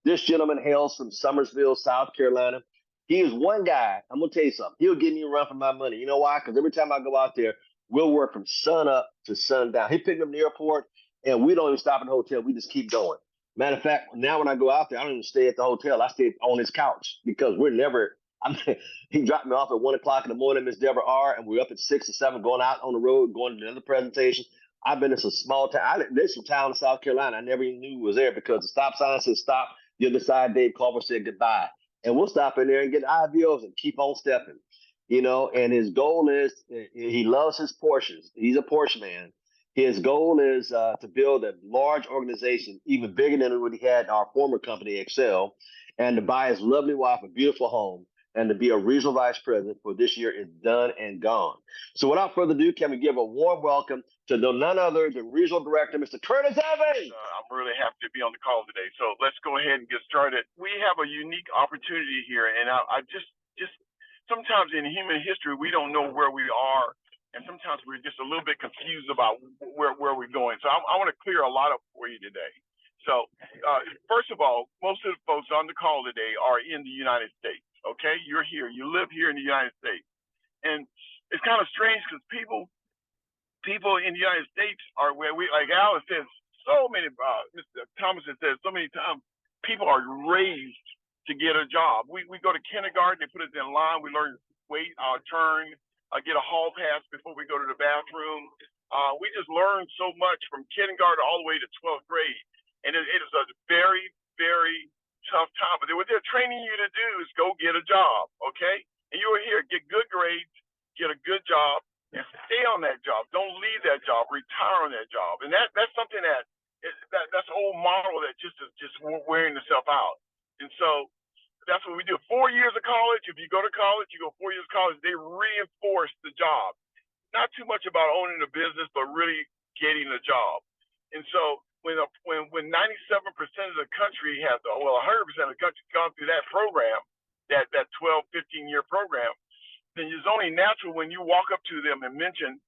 This gentleman hails from Summersville, South Carolina. He is one guy. I'm gonna tell you something. He'll give me a run for my money. You know why? Because every time I go out there, we'll work from sun up to sundown. He picked me up in the airport, and we don't even stop in the hotel. We just keep going. Matter of fact, now when I go out there, I don't even stay at the hotel. I stay on his couch because we're never. He dropped me off at 1 o'clock in the morning, Miss Deborah R, and we're up at 6 or 7, going out on the road, going to another presentation. I've been in some small town. There's some town in South Carolina I never even knew was there because the stop sign said stop. The other side, Dave Culver said goodbye, and we'll stop in there and get IVOs and keep on stepping. And his goal is he loves his Porsches. He's a Porsche man. His goal is to build a large organization, even bigger than what he had in our former company, Excel, and to buy his lovely wife a beautiful home and to be a regional vice president for this year is done and gone. So without further ado, can we give a warm welcome to none other than regional director, Mr. Curtis Evans? I'm really happy to be on the call today. So let's go ahead and get started. We have a unique opportunity here, and I just sometimes in human history, we don't know where we are, and sometimes we're just a little bit confused about where we're going. So I want to clear a lot up for you today. So first of all, most of the folks on the call today are in the United States. Okay, you're here. You live here in the United States, and it's kind of strange because people in the United States are where we, like Alice says, so many. Mr. Thomas has said so many times, people are raised to get a job. We go to kindergarten, they put us in line. We learn wait, turn, get a hall pass before we go to the bathroom. We just learn so much from kindergarten all the way to 12th grade, and it is a very, very tough time. But what they're training you to do is go get a job, okay? And you are here, get good grades, get a good job, and stay on that job. Don't leave that job. Retire on that job. And that's something that's an old model that just is just wearing itself out. And so that's what we do. 4 years of college. If you go to college, you go 4 years of college. They reinforce the job. Not too much about owning a business, but really getting a job. And so when 97% of the country has, 100% of the country gone through that program, that 12, 15-year program, then it's only natural when you walk up to them and mention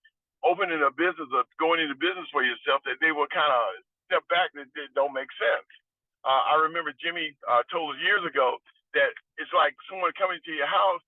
opening a business or going into business for yourself that they will kind of step back and it don't make sense. I remember Jimmy told us years ago that it's like someone coming to your house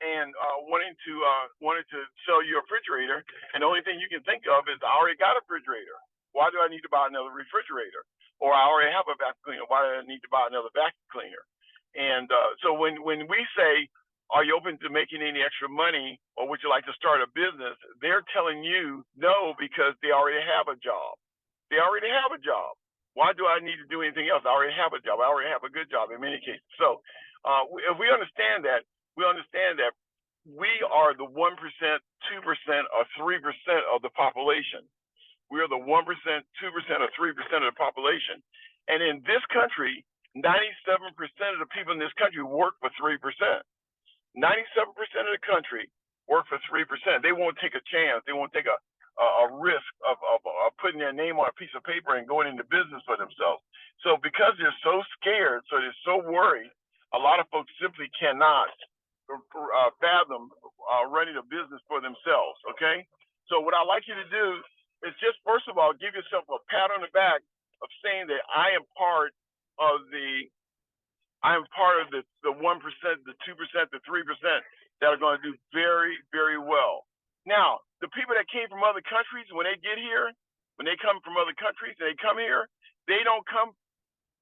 and wanting to sell you a refrigerator, and the only thing you can think of is I already got a refrigerator. Why do I need to buy another refrigerator? Or I already have a vacuum cleaner. Why do I need to buy another vacuum cleaner? And so when we say, are you open to making any extra money, or would you like to start a business? They're telling you no because they already have a job. They already have a job. Why do I need to do anything else? I already have a job. I already have a good job in many cases. So if we understand that, we are the 1%, 2%, or 3% of the population. We are the 1%, 2%, or 3% of the population. And in this country, 97% of the people in this country work for 3%. 97% of the country work for 3%. They won't take a chance. They won't take a risk of putting their name on a piece of paper and going into business for themselves. So because they're so scared, so they're so worried, a lot of folks simply cannot fathom running a business for themselves, okay? So what I'd like you to do is just, first of all, give yourself a pat on the back of saying that I am part of the 1%, the 2%, the 3% that are going to do very, very well. Now, the people that came from other countries, when they get here, when they come from other countries and they come here,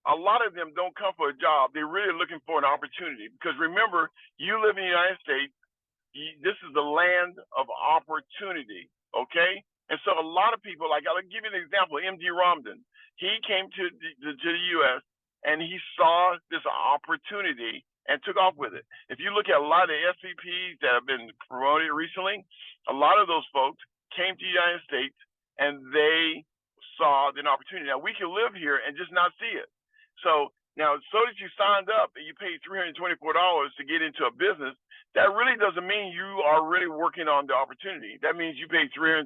a lot of them don't come for a job. They're really looking for an opportunity. Because remember, you live in the United States. This is the land of opportunity, okay? And so a lot of people, like I'll give you an example, M.D. Romden. He came to the U.S., and he saw this opportunity and took off with it. If you look at a lot of the SVPs that have been promoted recently, a lot of those folks came to the United States and they saw an opportunity. Now, we can live here and just not see it. So now, so that you signed up and you paid $324 to get into a business, that really doesn't mean you are really working on the opportunity. That means you paid $324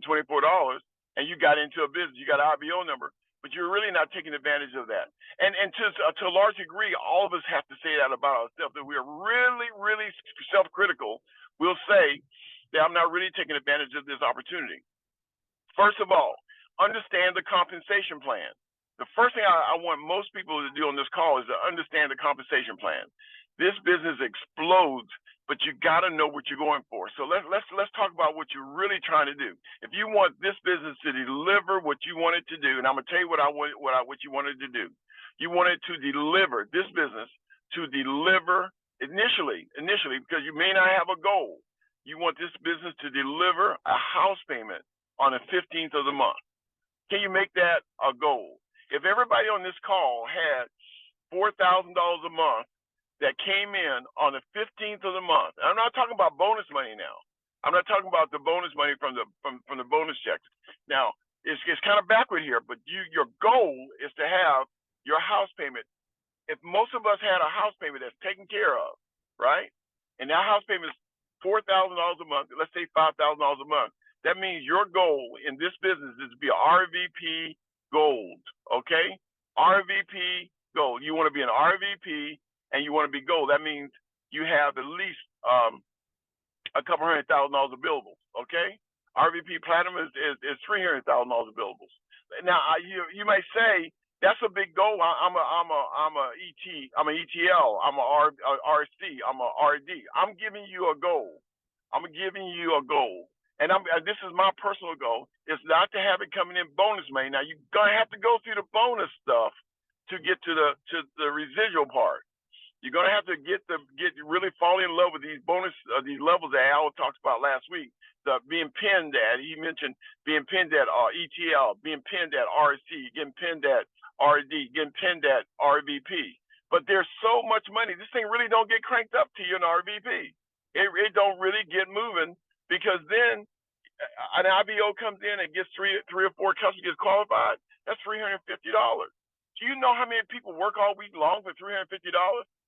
and you got into a business. You got an IBO number. But you're really not taking advantage of that. And to a large degree, all of us have to say that about ourselves, that we are really, really self-critical. We'll say that I'm not really taking advantage of this opportunity. First of all, understand the compensation plan. The first thing I want most people to do on this call is to understand the compensation plan. This business explodes, but you got to know what you're going for. So let's talk about what you're really trying to do. If you want this business to deliver what you want it to do, and I'm gonna tell you what you wanted to do. You want it to deliver this business to deliver initially, because you may not have a goal. You want this business to deliver a house payment on the 15th of the month. Can you make that a goal? If everybody on this call had $4,000 a month that came in on the 15th of the month, I'm not talking about bonus money now. I'm not talking about the bonus money from the bonus checks. Now, it's kind of backward here, but your goal is to have your house payment. If most of us had a house payment that's taken care of, right? And that house payment is $4,000 a month, let's say $5,000 a month. That means your goal in this business is to be a RVP gold, okay? RVP gold. You want to be an RVP and you want to be gold. That means you have at least a couple $100,000 of billables, okay? RVP platinum is $300,000 of billables. Now you may say that's a big goal. I'm a ETL. I'm a RC. I'm a RD. I'm giving you a goal. And this is my personal goal. It's not to have it coming in bonus money. Now you're gonna have to go through the bonus stuff to get to the residual part. You're gonna have to get really fall in love with these bonus these levels that Al talked about last week. The being pinned at, he mentioned being pinned at ETL, being pinned at RC, getting pinned at RD, getting pinned at RVP. But there's so much money. This thing really don't get cranked up to you in RVP. It don't really get moving, because then an IBO comes in and gets three or four customers gets qualified. That's $350. Do you know how many people work all week long for $350?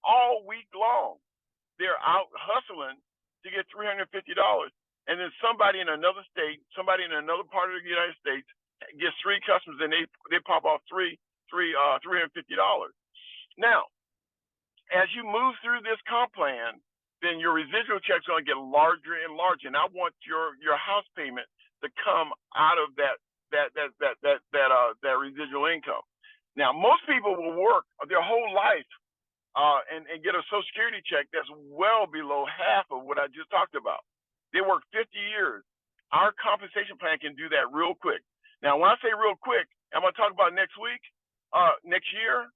All week long, they're out hustling to get $350. And then somebody in another state, somebody in another part of the United States gets three customers and they pop off $350. Now, as you move through this comp plan, then your residual check's going to get larger and larger. And I want your house payment to come out of that residual income. Now, most people will work their whole life and get a Social Security check that's well below half of what I just talked about. They work 50 years. Our compensation plan can do that real quick. Now, when I say real quick, I'm going to talk about next week, next year.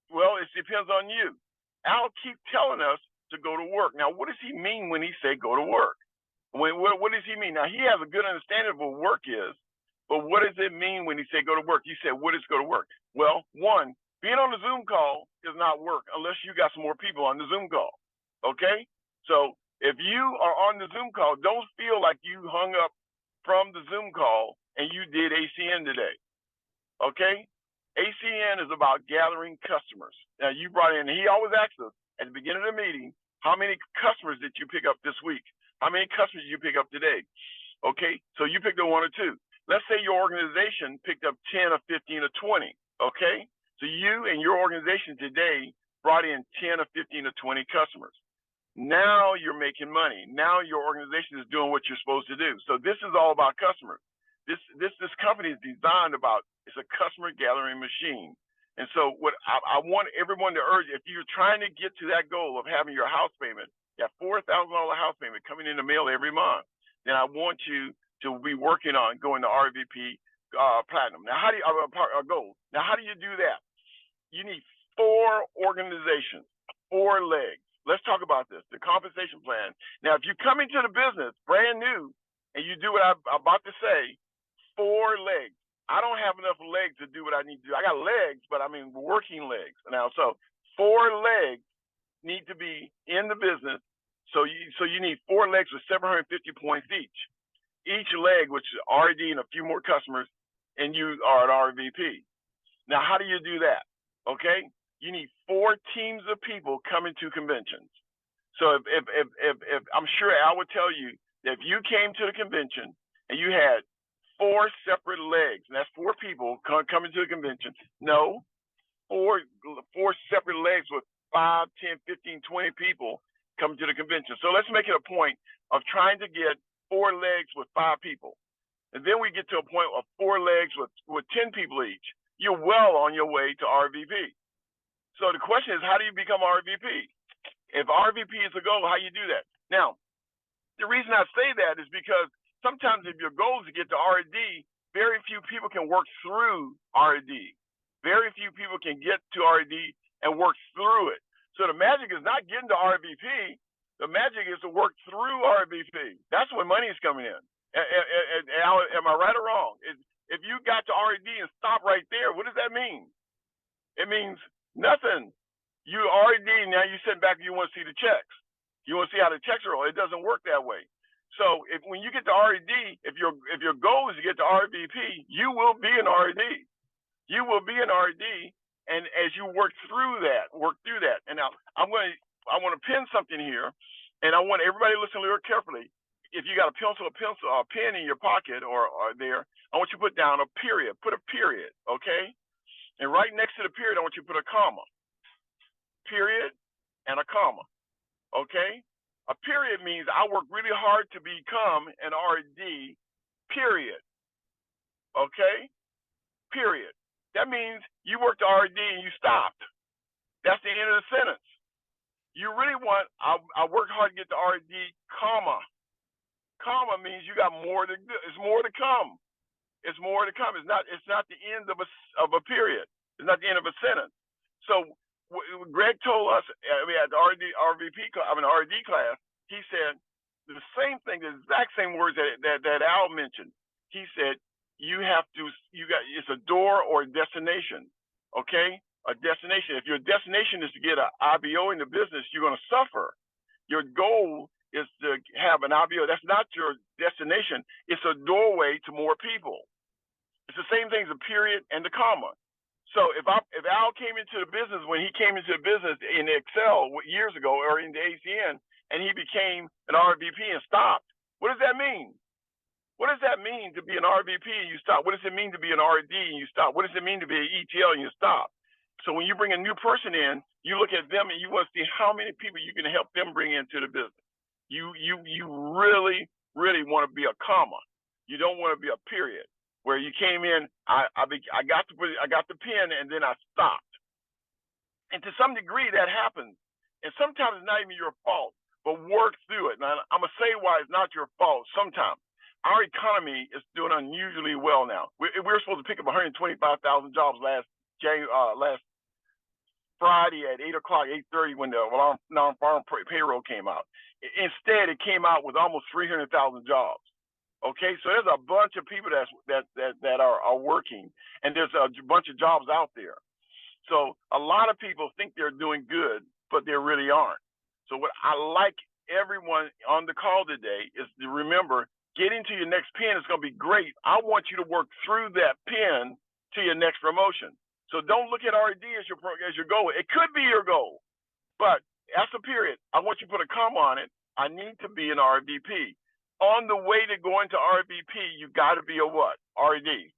Well, it depends on you. Al keep telling us to go to work. Now, what does he mean when he say go to work? What does he mean? Now, he has a good understanding of what work is, but what does it mean when he say go to work? You said, what is go to work? Well, one, being on the Zoom call is not work unless you got some more people on the Zoom call, okay? So if you are on the Zoom call, don't feel like you hung up from the Zoom call and you did ACN today, okay? ACN is about gathering customers. Now, you brought in, he always asks us at the beginning of the meeting, how many customers did you pick up this week? How many customers did you pick up today? Okay, so you picked up one or two. Let's say your organization picked up 10 or 15 or 20, okay? So you and your organization today brought in 10 or 15 or 20 customers. Now you're making money. Now your organization is doing what you're supposed to do. So this is all about customers. This company is designed about, it's a customer gathering machine. And so what I want everyone to urge, if you're trying to get to that goal of having your house payment, that $4,000 house payment coming in the mail every month, then I want you to be working on going to RVP Platinum. Now, how do you gold? Now, how do you do that? You need 4 organizations, 4 legs. Let's talk about this, the compensation plan. Now, if you come into the business brand new and you do what I'm about to say, 4 legs. I don't have enough legs to do what I need to do. I got legs, but I mean working legs. Now, so 4 legs need to be in the business. So you need 4 legs with 750 points each. Each leg, which is RD and a few more customers, and you are at RVP. Now, how do you do that? Okay, you need 4 teams of people coming to conventions. So if I'm sure Al would tell you that if you came to the convention and you had 4 separate legs, and that's 4 people coming to the convention. No, 4 separate legs with 5, 10, 15, 20 people coming to the convention. So let's make it a point of trying to get 4 legs with 5 people. And then we get to a point of 4 legs with 10 people each. you're well on your way to RVP. So the question is, how do you become RVP? If RVP is the goal, how you do that? Now, the reason I say that is because sometimes if your goal is to get to RD, very few people can work through RD. Very few people can get to RD and work through it. So the magic is not getting to RVP. The magic is to work through RVP. That's when money is coming in. Am I right or wrong? If you got to RD and stop right there, what does that mean? It means nothing. You RD, now you sit back and you want to see the checks. You want to see how the checks roll. It doesn't work that way. So when you get to RD, if your goal is to get to RVP, you will be an RD. You will be an RD, and as you work through that. And now I want to pin something here, and I want everybody to listen a little carefully. If you got a pencil, or a pen in your pocket or there, I want you to put down a period. Put a period, okay? And right next to the period, I want you to put a comma. Period and a comma, okay? A period means I work really hard to become an RD, period, okay? Period. That means you worked RD and you stopped. That's the end of the sentence. You really want, I worked hard to get to RD, comma. Comma means you got more to, it's more to come. It's more to come. It's not the end of a period. It's not the end of a sentence. So Greg told us, at the RD class, he said the same thing, the exact same words that Al mentioned. He said, it's a door or a destination, okay? A destination. If your destination is to get an IBO in the business, you're going to suffer. Your goal is to have an IBO. That's not your destination. It's a doorway to more people. It's the same thing as a period and the comma. So if Al came into the business, when he came into the business in Excel years ago or in the ACN, and he became an RVP and stopped, what does that mean? What does that mean to be an RVP and you stop? What does it mean to be an RD and you stop? What does it mean to be an ETL and you stop? So when you bring a new person in, you look at them and you want to see how many people you can help them bring into the business. You really, really want to be a comma. You don't want to be a period where you came in, I got the pen and then I stopped. And to some degree that happens. And sometimes it's not even your fault, but work through it. Now I'm gonna say why it's not your fault sometimes. Our economy is doing unusually well now. We're supposed to pick up 125,000 jobs last Friday at 8 o'clock, 8:30 when the non-farm payroll came out. Instead, it came out with almost 300,000 jobs. Okay, so there's a bunch of people that are working, and there's a bunch of jobs out there. So a lot of people think they're doing good, but they really aren't. So what I like everyone on the call today is to remember, getting to your next pen is going to be great. I want you to work through that pen to your next promotion. So don't look at RD as your goal. It could be your goal, but that's a period. I want you to put a comma on it. I need to be an RVP. On the way to going to RVP, you got to be a what? RD.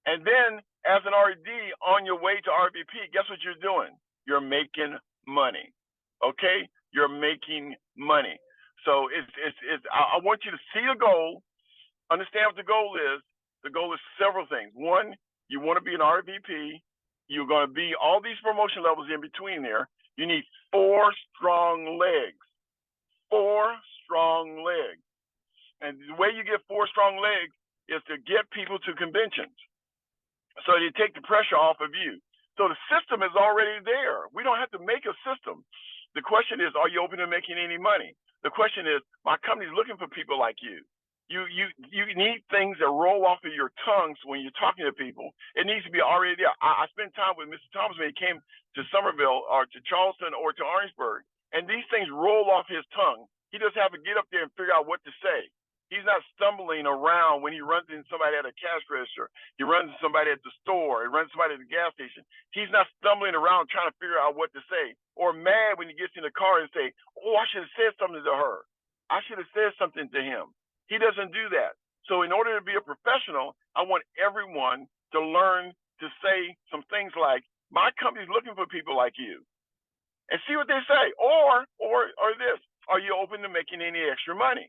And then as an RD on your way to RVP, guess what you're doing? You're making money. Okay? You're making money. So I want you to see the goal, understand what the goal is. The goal is several things. One, you want to be an RVP. You're going to be all these promotion levels in between there. You need 4 strong legs. 4 strong legs. And the way you get 4 strong legs is to get people to conventions. So they take the pressure off of you. So the system is already there. We don't have to make a system. The question is, are you open to making any money? The question is, my company's looking for people like you. You need things that roll off of your tongues when you're talking to people. It needs to be already there. I spent time with Mr. Thomas when he came to Somerville or to Charleston or to Orangeburg, and these things roll off his tongue. He just have to get up there and figure out what to say. He's not stumbling around when he runs into somebody at a cash register. He runs into somebody at the store. He runs into somebody at the gas station. He's not stumbling around trying to figure out what to say, or mad when he gets in the car and say, oh, I should have said something to her. I should have said something to him. He doesn't do that. So in order to be a professional, I want everyone to learn to say some things like, my company's looking for people like you. And see what they say. Or this, are you open to making any extra money?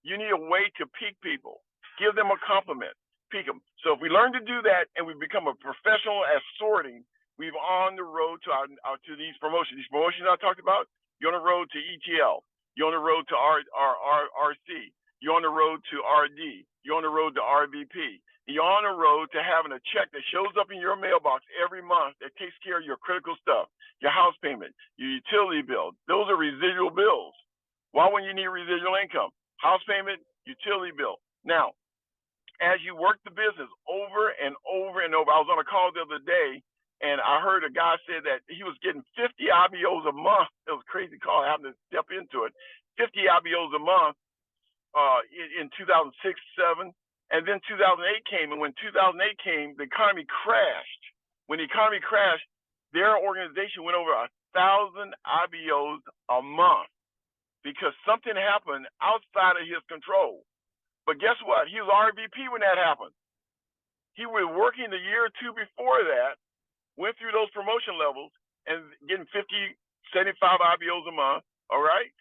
You need a way to pique people. Give them a compliment. peak them. So if we learn to do that and we become a professional at sorting, we're on the road to to these promotions. These promotions I talked about, you're on the road to ETL. You're on the road to RC. You're on the road to RD. You're on the road to RVP. You're on the road to having a check that shows up in your mailbox every month that takes care of your critical stuff, your house payment, your utility bill. Those are residual bills. Why wouldn't you need residual income? House payment, utility bill. Now, as you work the business over and over and over, I was on a call the other day, and I heard a guy say that he was getting 50 IBOs a month. It was a crazy call. I happened to step into it. 50 IBOs a month in 2006, 2007. And then 2008 came, and when 2008 came, the economy crashed. When the economy crashed, their organization went over 1,000 IBOs a month because something happened outside of his control. But guess what? He was RVP when that happened. He was working the year or two before that, went through those promotion levels, and getting 50, 75 IBOs a month, all right?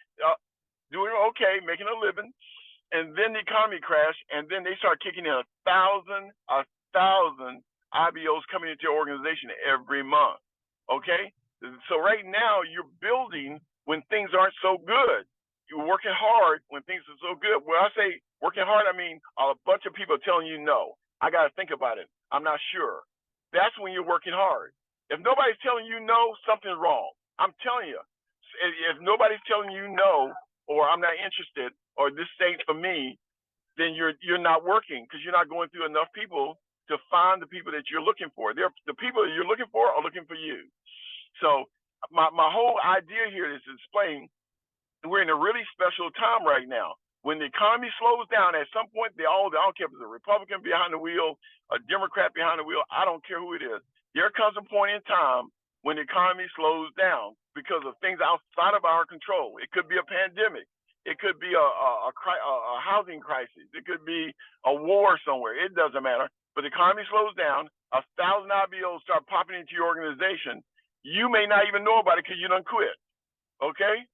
Doing okay, making a living. And then the economy crashed, and then they started kicking in 1,000 IBOs coming into your organization every month. Okay? So right now you're building when things aren't so good. You're working hard when things are so good. When I say working hard, I mean a bunch of people telling you no. I got to think about it. I'm not sure. That's when you're working hard. If nobody's telling you no, something's wrong. I'm telling you. If nobody's telling you no, or I'm not interested, or this ain't for me, then you're not working because you're not going through enough people to find the people that you're looking for. The people that you're looking for are looking for you. So my whole idea here is to explain we're in a really special time right now. When the economy slows down, at some point, I don't care if it's a Republican behind the wheel, a Democrat behind the wheel, I don't care who it is. There comes a point in time when the economy slows down because of things outside of our control. It could be a pandemic. It could be a housing crisis. It could be a war somewhere. It doesn't matter. But the economy slows down. 1,000 IBOs start popping into your organization. You may not even know about it because you done quit. Okay?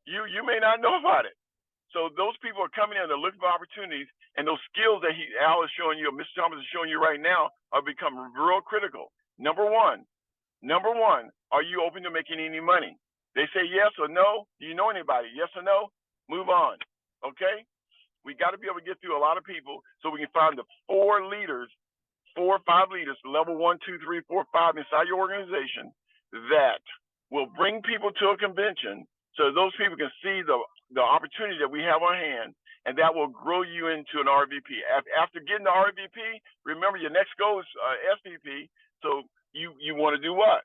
You may not know about it. So those people are coming in, they're looking for opportunities, and those skills that Al is showing you, or Mr. Thomas is showing you right now, are becoming real critical. Number one, are you open to making any money? They say yes or no. Do you know anybody? Yes or no? Move on. Okay? We got to be able to get through a lot of people so we can find the 4 or 5 leaders, level 1, 2, 3, 4, 5 inside your organization that will bring people to a convention so those people can see the opportunity that we have on hand, and that will grow you into an RVP. After getting the RVP, remember your next goal is SVP. So you want to do what?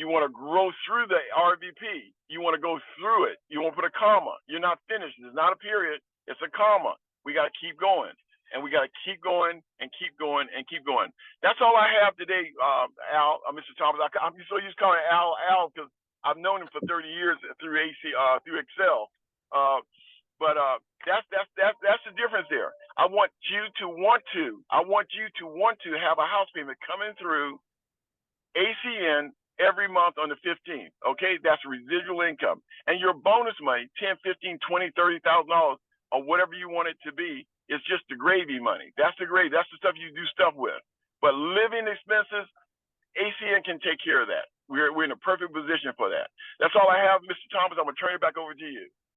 You want to grow through the RVP. You want to go through it. You want to put a comma. You're not finished. It's not a period. It's a comma. We got to keep going. And we got to keep going and keep going and keep going. That's all I have today, Al, Mr. Thomas. I'm so used to calling Al because I've known him for 30 years through Excel. But that's the difference there. I want you to want to have a house payment coming through ACN every month on the 15th. Okay, that's residual income, and your bonus money, $10, $15, $20, $30,000, or whatever you want it to be, is just the gravy money. That's the gravy. That's the stuff you do stuff with. But living expenses, ACN can take care of that. We're in a perfect position for that. That's all I have, Mr. Thomas. I'm gonna turn it back over to you.